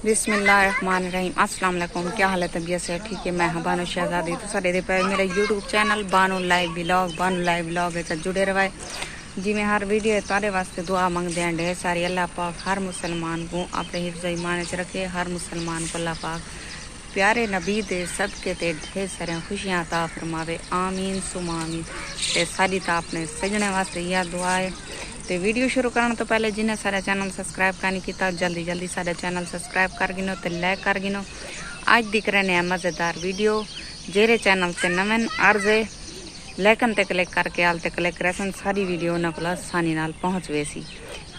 बिस्मिल्लाहिर्रहमानिर्रहीम। अस्सलाम वालेकुम। क्या हाल है? तबीयत से ठीक है? मैं बानो शहजादी। तो सारे पे मेरा YouTube channel Bano live blog है जुड़े रहे जी। मैं हर वीडियो तारे वास्ते दुआ मंगते हैं ढेर सारी। अल्लाह पाक हर मुसलमान को अपने हिफ्ज़ ईमान च रखे। हर मुसलमान को अल्लाह पाक प्यारे नबी दे सबके ते ढेर सारियां खुशियां अता फरमावे। आमीन सुमा आमीन। ते सारी ता अपने सजने वास्ते यह दुआ है। तो वीडियो शुरू करने तो पहले जिन्हें सारा चैनल सब्सक्राइब करनी किया जल्दी जल्दी सारा चैनल सब्सक्राइब कर गिनो तो लाइक कर गिनो। आज दिख रहे हैं मज़ेदार वीडियो जेरे चैनल से नवन अर्जे लेकिन ते क्लिक करके आल ते क्लिक करे सारी वीडियो उन्होंने को आसानी नाल पहुँच वैसी।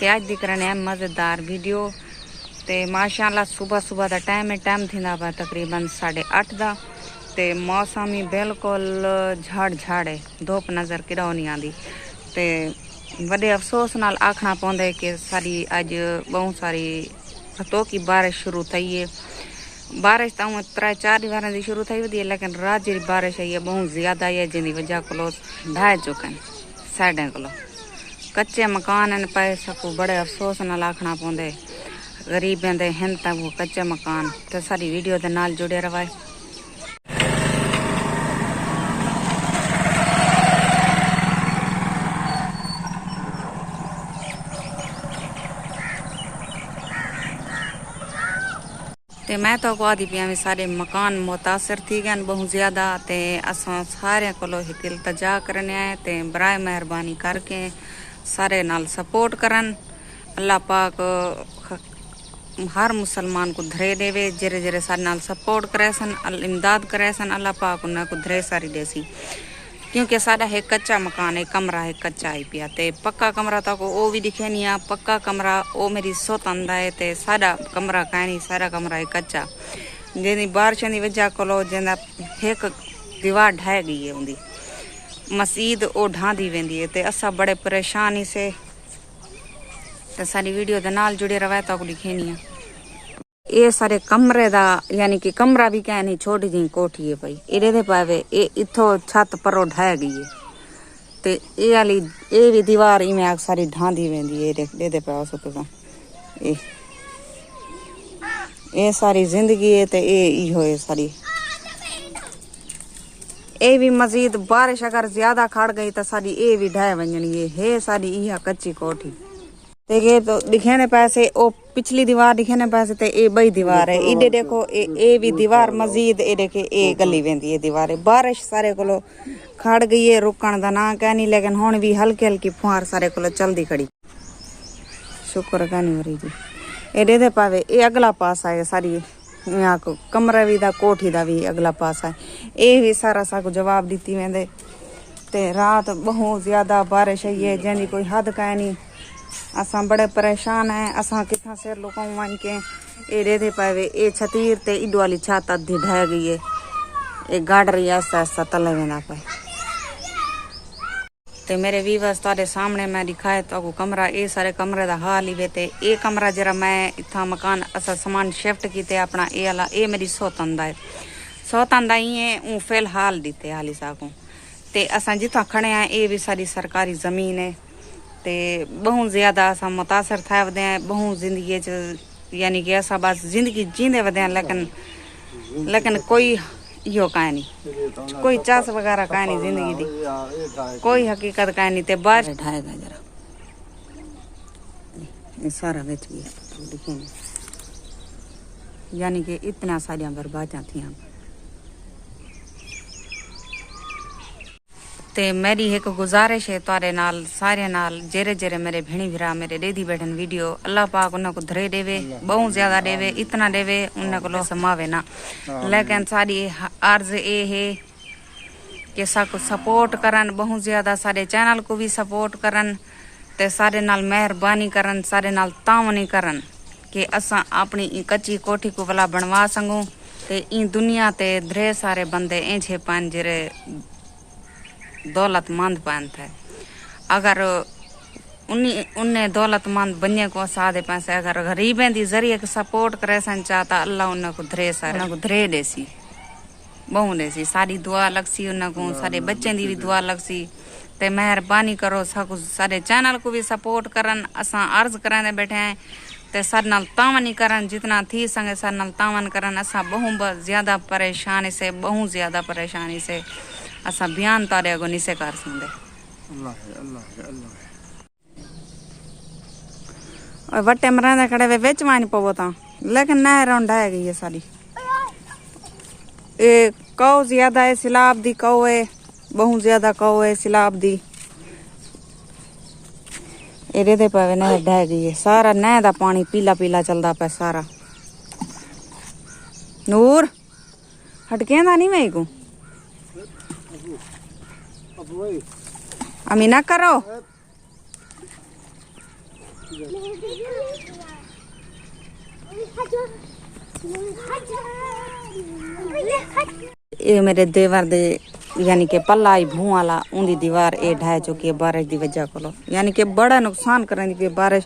तो आज दिख रहे हैं मज़ेदार वीडियो। तो माशाअल्लाह सुबह सुबह का टाइम है। टाइम थी पा तकरीबन 8:30 का। तो मौसम ही बिल्कुल झाड़ है। धुप नज़र किरा नहीं आती। तो बड़े अफसोस नाल आखना पौंदा है कि सारी अज बहुत सारी हथों की बारिश शुरू थी है। बारिश तो 3-4 दीवार की शुरू थी वही है, लेकिन रात जी बारिश आई है बहुत ज़्यादा है जिंदी वजह को ढह चुके हैं साइडें को कच्चे मकान पे सकू। बड़े अफसोस नाल आखना पौंदा है गरीबें दे हैं तो वो कच्चे मकान। तो सारी वीडियो के नाल जुड़े रहे। तो मैं तो आदि पिया में सारे मकान मुतासर थी गए बहुत ज़्यादा। तो असां सारे को एक इल्तजा करने आए तो बराए मेहरबानी करके सारे नाल सपोर्ट करन। अल्लाह पाक हर मुसलमान को धरे देवे। जेरे जेरे सारे नाल सपोर्ट करे सन इमदाद करे सन अल्लाह पाक उन्हें को धरे सारी देसी। क्योंकि साडा एक कच्चा मकान है, कमरा है कच्चा ही पिया। ते पक्का कमरा तक वो भी दिखे नहीं आ। पक्का कमरा वो मेरी सोत आंदा है। ते साडा कमरा कहीं नहीं, सारा कमरा है कच्चा। जिंदी बारिश की वजह को जिंदा एक दीवार ढह गई है उनकी मस्जिद वो ढांदी वेंदी है। ते असा बड़े परेशानी से ते सारी वीडियो के नाल जुड़े रहे तक दिखे नहीं है। ये सारे कमरे दा यानी कि कमरा भी कह नहीं छोटी जी कोठी है भाई इधे पावे ये इथो छत परो ढह गई है। ते ये वाली ये भी दीवार इवें सारी ढांदी वेंदी है। दे पाओ सो तुसा ये सारी जिंदगी है। ते ये इहो है सारी। ये भी मजीद बारिश अगर ज्यादा खड़ गई तो सारी ये भी ढह वंजनी है सारी यह कच्ची कोठी। देखिए तो दिखेने पैसे ओ पिछली दीवार दिखेने पैसे ते ए बई दीवार है। इधे देखो ए भी दीवार मजीद ए देखे ए गली वेंदी है दीवार है। बारिश सारे को खड़ गई है रुकन दा ना कहनी, लेकिन हुण भी हल्की हल्की फुहार सारे को चलदी खड़ी। शुक्र कहनी वरी जी। ए दे पावे ए अगला पासा है सारी यहाँ को कमरा भी दा कोठी दा भी अगला पासा है। ए भी सारा सा को जवाब दीती वेंदे। ते रात बहुत ज्यादा बारिश आई है जिंदी कोई हद कहनी। असा बड़े परेशान है। असा कितना सिर लुकाऊ वन के ए दे पावे ए छतीर ते इड वाली छत अद्धी ढह गई है। ए गाड़ रही आस्ता आस्ता तले वेंदा पे। ते मेरे व्यूअर्स तारे सामने मैं दिखाए तो कमरा ए सारे कमरे दा हाल ही वे। ते ए कमरा जरा मैं इतना मकान असा सामान शिफ्ट किते अपना ए वाला ए मेरी सोतंदा है। सोतंदा ही है ऊ फिलहाल दीते हाली साकू। ते असा जिथा खड़े हैं ए भी सारी सरकारी जमीन है। ते बहुत ज्यादा असा मुतासर थे वधे हैं बहुत जिंदगी यानी कि असा बस जिंदगी जींदे वधे हैं। लेकिन कोई यो कह नहीं कोई चास वगैरह कह नहीं जिंदगी दी कोई हकीकत कह नहीं। ते बाहर ढाएगा जरा ये सारा बिच भी दिखे यानी कि इतना सारिया बर्बादियां थी। ते मेरी एक गुजारिश है तारे नाल सारे नाल जेरे जेरे मेरे भेणी भिरा मेरे देदी बैठन वीडियो अल्लाह पाक उन्हें को धरे देवे बहुत ज्यादा देवे इतना देवे उन्हें को समावे ना। लेकिन सारी अर्ज ये है कि साको सपोर्ट करन बहुत ज्यादा सारे चैनल को भी सपोर्ट करन ते सारे नाल मेहरबानी करन सारे नाल तावनी करन कि असा अपनी कच्ची कोठी को भला बनवा सकूं। ते इन दुनिया ते ढेर सारे बंदे ऐसे पान जेरे दौलतमंद पान थे। अगर उन्हें दौलतमंद बनने को सादे पैसे अगर गरीबें दी जरिए सपोर्ट करे सन चाहता अल्लाह उन्हें को धरे सारे को धरे देसी बहु देसी सारी दुआ लगसी उन्हें को सारे बच्चों दी भी दुआ लगसी। ते मेहरबानी करो सारे चैनल को भी सपोर्ट करन असा अर्ज कराने बैठे हैं ते सर नाल तावन ही करन जितना थी संगे सर नाल तावन करन। असा बहुत ज्यादा परेशानी से असा बयान तारे अगो निसे कर संदे। और वट्टे मरांदे खड़े वे विच वानी पवो ता लेकिन नहर रौंडा है गई है सारी। ए कौ ज्यादा है सिलाब दी, कौ है बहुत ज्यादा कौ है सिलाब दी। एरे दे पवे नहर ढह गई है सारा, नहर दा पानी पीला पीला चलदा पे सारा। नूर हटकेंदा नहीं मैं को अमी ना करो। ये मेरे देवर दे यानी कि पल्ला ही भूं वाला उंदी दीवार ए ढह चुकी है बारिश की वजह को, यानी कि बड़ा नुकसान करने दी बारिश।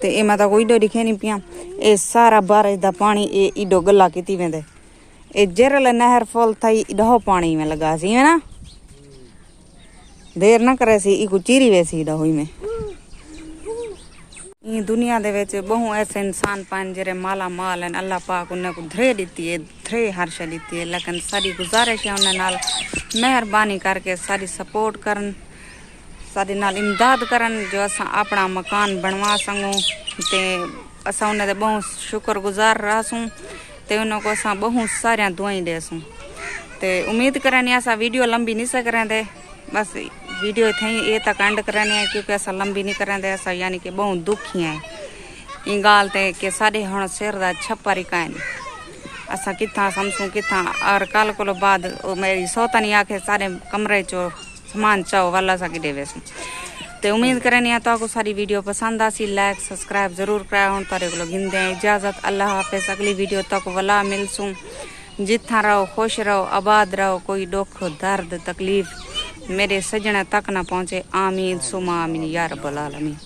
ते ए मैं कोई डो दिखे नहीं पिया, ए सारा बारिश दा पानी ए इडो गला कीती वेंदे। ए जेरल नहर फुल थई इडो पानी में लगा सी है ना, देर ना करे सी इको चीरी वैसी इडो हुई में। ई दुनिया दे विच बहु ऐसे इंसान पान जेरे माला माल हैं, अल्लाह पाक उन्हें को धरे दीती है, धरे हर्ष दीती है। लेकिन सारी गुजारिश है उन्हें नाल मेहरबानी करके सारी सपोर्ट करन, सारी नाल इमदाद करन जो असा अपना मकान बनवा सकूं। ते असा उन्हें दे बहुत शुक्रगुजार रहसूं ते उन्हें को असा बहुत सारिया दुआई देसूं। ते उम्मीद करनी असा वीडियो लंबी नहीं से करेंदे, बस वीडियो थे ये तक एंड करने है क्योंकि ऐसा लंबी नहीं करेंदे। ऐसा यानी कि बहुत दुखी है इन गाल ते कि साढ़े हुण सिर दा छप्पर ही काए नहीं, असा किथा समसूं किथा। और कल को बाद मेरी सौतनी आखे सारे कमरे चो सामान चाओ वाला सा कि वेसूं। ते उम्मीद करनी है तो सारी वीडियो पसंद आसी, लाइक सब्सक्राइब जरूर कराया। हुण तारे को गिनदे इजाजत, अल्लाह हाफिज। अगली वीडियो तक वला मिलसूं। जिथा रहो खुश रहो आबाद रहो, कोई दुख दर्द तकलीफ मेरे सजने तक ना पहुंचे। आमीन सुमा आमीन या रब्बल आलमीन।